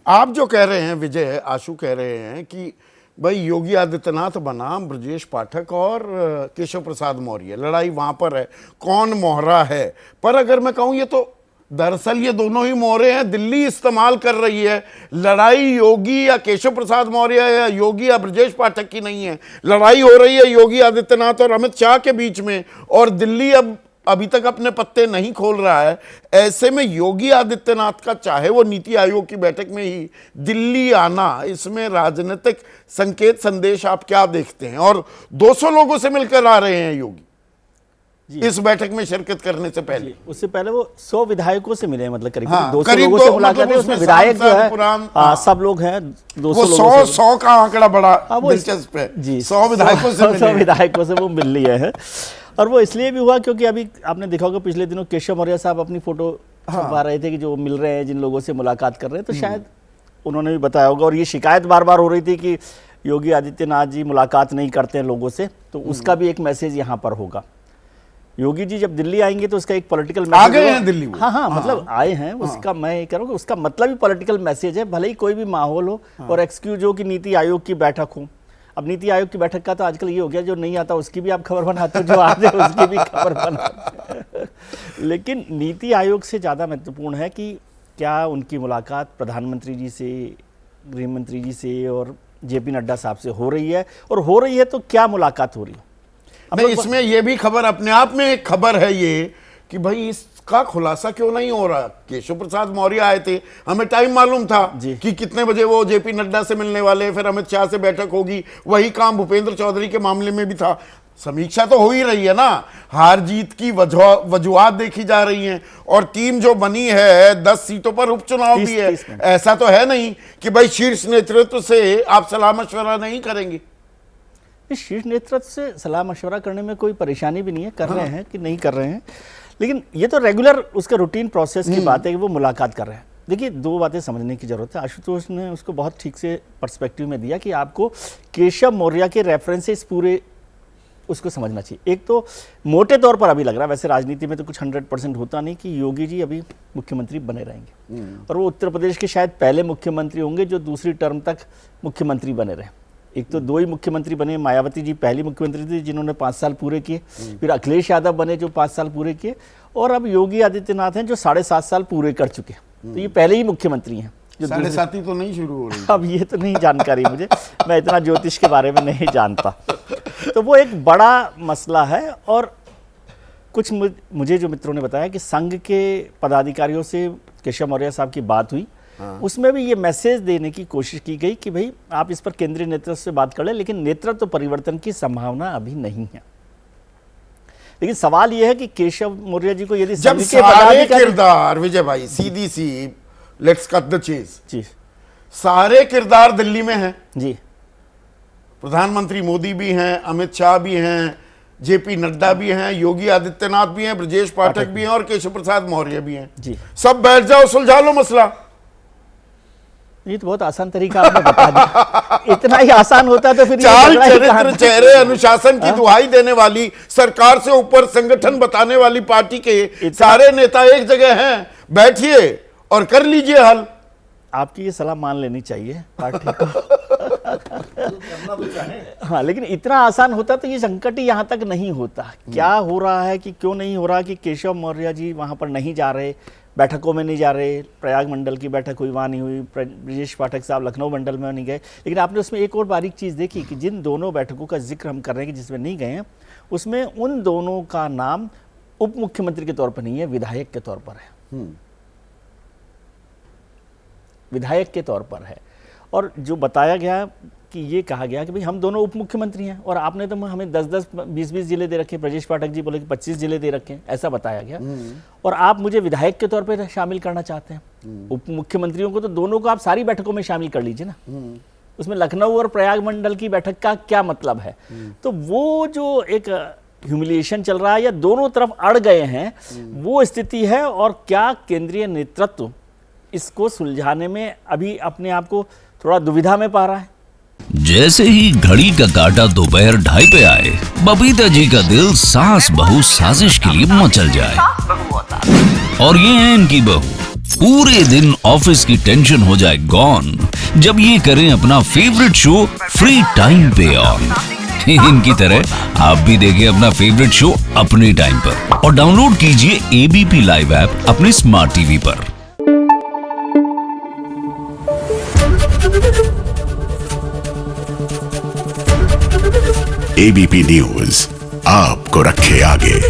आप जो कह रहे हैं, विजय आशु कह रहे हैं कि भाई योगी आदित्यनाथ बनाम ब्रजेश पाठक और केशव प्रसाद मौर्य, लड़ाई वहां पर है, कौन मोहरा है। पर अगर मैं कहूं, ये तो दरअसल ये दोनों ही मोहरे हैं, दिल्ली इस्तेमाल कर रही है। लड़ाई योगी या केशव प्रसाद मौर्य या योगी या ब्रजेश पाठक की नहीं है, लड़ाई हो रही है योगी आदित्यनाथ और अमित शाह के बीच में, और दिल्ली अभी तक अपने पत्ते नहीं खोल रहा है। ऐसे में योगी आदित्यनाथ का चाहे वो नीति आयोग की बैठक में ही दिल्ली आना, इसमें राजनीतिक संकेत संदेश आप क्या देखते हैं? और 200 लोगों से मिलकर आ रहे हैं योगी इस बैठक में शिरकत करने से पहले। उससे पहले वो 100 विधायकों से मिले, मतलब करीब 200 करीब लोगों से मुलाकात है। उसमें विधायक जो है सब लोग हैं, 200 लोगों से। 100 का आंकड़ा बड़ा दिलचस्प है जी। 100 विधायकों से 100 विधायकों से वो मिल लिए हैं। और वो इसलिए भी हुआ क्योंकि अभी आपने देखा होगा पिछले दिनों केशव मौर्य साहब अपनी फोटो छपवा रहे थे कि जो मिल रहे हैं, जिन लोगों से मुलाकात कर रहे हैं, तो शायद उन्होंने भी बताया होगा। और ये शिकायत बार बार हो रही थी कि योगी आदित्यनाथ जी मुलाकात नहीं करते हैं लोगों से, तो उसका भी एक मैसेज यहाँ पर होगा। योगी जी जब दिल्ली आएंगे तो उसका एक पॉलिटिकल मैसेज आ गए हैं दिल्ली। हाँ, मतलब आए हैं, उसका मैं ये कह रहा हूँ उसका मतलब ही पॉलिटिकल मैसेज है, भले ही कोई भी माहौल हो। और एक्सक्यूज हो कि नीति आयोग की बैठक हो। अब नीति आयोग की बैठक का तो आजकल ये हो गया, जो नहीं आता उसकी भी आप खबर बनाते हो, जो आते हैं उसकी भी खबर बनाते हैं। लेकिन नीति आयोग से ज़्यादा महत्वपूर्ण है कि क्या उनकी मुलाकात प्रधानमंत्री जी से, गृह मंत्री जी से और जेपी नड्डा साहब से हो रही है, और हो रही है तो क्या मुलाकात हो रही है। नहीं, इसमें ये भी खबर अपने आप में एक खबर है ये कि भाई इसका खुलासा क्यों नहीं हो रहा। केशव प्रसाद मौर्य आए थे, हमें टाइम मालूम था कि कितने बजे वो जेपी नड्डा से मिलने वाले, फिर अमित शाह से बैठक होगी। वही काम भूपेंद्र चौधरी के मामले में भी था। समीक्षा तो हो ही रही है ना, हार जीत की वजूहात देखी जा रही हैं, और टीम जो बनी है 10 सीटों पर उपचुनाव भी है। ऐसा तो है नहीं कि भाई शीर्ष नेतृत्व से आप सलाह मशवरा नहीं करेंगे। शीर्ष नेतृत्व से सलाह मशवरा करने में कोई परेशानी भी नहीं है, कर रहे हैं कि नहीं कर रहे हैं, लेकिन ये तो रेगुलर उसका रूटीन प्रोसेस की बात है कि वो मुलाकात कर रहे हैं। देखिए, 2 बातें समझने की जरूरत है। आशुतोष ने उसको बहुत ठीक से पर्सपेक्टिव में दिया कि आपको केशव मौर्य के रेफरेंसेस पूरे उसको समझना चाहिए। एक तो मोटे तौर पर अभी लग रहा है, वैसे राजनीति में तो कुछ 100% होता नहीं, कि योगी जी अभी मुख्यमंत्री बने रहेंगे, और वो उत्तर प्रदेश के शायद पहले मुख्यमंत्री होंगे जो दूसरी टर्म तक मुख्यमंत्री बने रहे। एक तो 2 ही मुख्यमंत्री बने, मायावती जी पहली मुख्यमंत्री थी जिन्होंने 5 साल पूरे किए, फिर अखिलेश यादव बने जो 5 साल पूरे किए, और अब योगी आदित्यनाथ हैं जो 7.5 साल पूरे कर चुके। तो ये पहले ही मुख्यमंत्री हैं। जो 7.5 तो नहीं शुरू हो रही। अब ये तो नहीं जानकारी मुझे, मैं इतना ज्योतिष के बारे में नहीं जानता। तो वो एक बड़ा मसला है। और कुछ मुझे जो मित्रों ने बताया कि संघ के पदाधिकारियों से केशव मौर्य साहब की बात हुई, उसमें भी ये मैसेज देने की कोशिश की गई कि भाई आप इस पर केंद्रीय नेतृत्व से बात कर लें, लेकिन नेतृत्व परिवर्तन की संभावना अभी नहीं है। लेकिन सवाल यह है कि केशव मौर्य जी को यदि जब सारे किरदार, विजय भाई सीधी सी लेट्स कट द चेज जी, सारे किरदार दिल्ली में हैं जी, प्रधानमंत्री मोदी भी हैं, अमित शाह भी हैं, जेपी नड्डा भी हैं, योगी आदित्यनाथ भी हैं, ब्रजेश पाठक भी हैं और केशव प्रसाद मौर्य भी हैं जी। सब बैठ जाओ, सुलझा लो मसला। ये तो बहुत आसान तरीका आपने बता दिया। इतना ही आसान होता तो फिर चाल चरित्र चेहरे अनुशासन की दुहाई देने वाली, सरकार से ऊपर संगठन बताने वाली पार्टी के सारे नेता एक जगह हैं, बैठिए और कर लीजिए हल। आपकी ये सलाह मान लेनी चाहिए पार्टी को। हाँ, लेकिन इतना आसान होता तो ये संकट ही यहाँ तक नहीं होता। क्या हो रहा है कि क्यों नहीं हो रहा कि केशव मौर्य जी वहाँ पर नहीं जा रहे, बैठकों में नहीं जा रहे। प्रयाग मंडल की बैठक हुई, वहाँ नहीं हुई। ब्रजेश पाठक साहब लखनऊ मंडल में नहीं गए। लेकिन आपने उसमें एक और बारीक चीज़ देखी कि जिन दोनों बैठकों का जिक्र हम कर रहे हैं कि जिसमें नहीं गए हैं, उसमें उन दोनों का नाम उप मुख्यमंत्री के तौर पर नहीं है, विधायक के तौर पर है। विधायक के तौर पर है। और जो बताया गया कि ये कहा गया कि भाई हम दोनों उप मुख्यमंत्री हैं, और आपने तो हमें 10-10, 20-20 जिले दे रखे, ब्रजेश पाठक जी बोले कि 25 जिले दे रखे हैं, ऐसा बताया गया। और आप मुझे विधायक के तौर पर शामिल करना चाहते हैं। उप मुख्यमंत्रियों को तो दोनों को आप सारी बैठकों में शामिल कर लीजिए ना। उसमें लखनऊ और प्रयाग मंडल की बैठक का क्या मतलब है? तो वो जो एक ह्यूमिलिएशन चल रहा है या दोनों तरफ अड़ गए हैं, वो स्थिति है। और क्या केंद्रीय नेतृत्व इसको सुलझाने में अभी अपने आप को थोड़ा दुविधा में पा रहा है? जैसे ही घड़ी का काटा दोपहर 2:30 पे आए, बबीता जी का दिल सास बहू साजिश के लिए मचल जाए। और ये है इनकी बहू पूरे दिन ऑफिस की टेंशन हो जाए गॉन जब ये करें अपना फेवरेट शो फ्री टाइम पे ऑन। इनकी तरह आप भी देखें अपना फेवरेट शो अपने टाइम पर और डाउनलोड कीजिए एबीपी लाइव ऐप अपने स्मार्ट टीवी पर। एबीपी न्यूज आपको रखे आगे।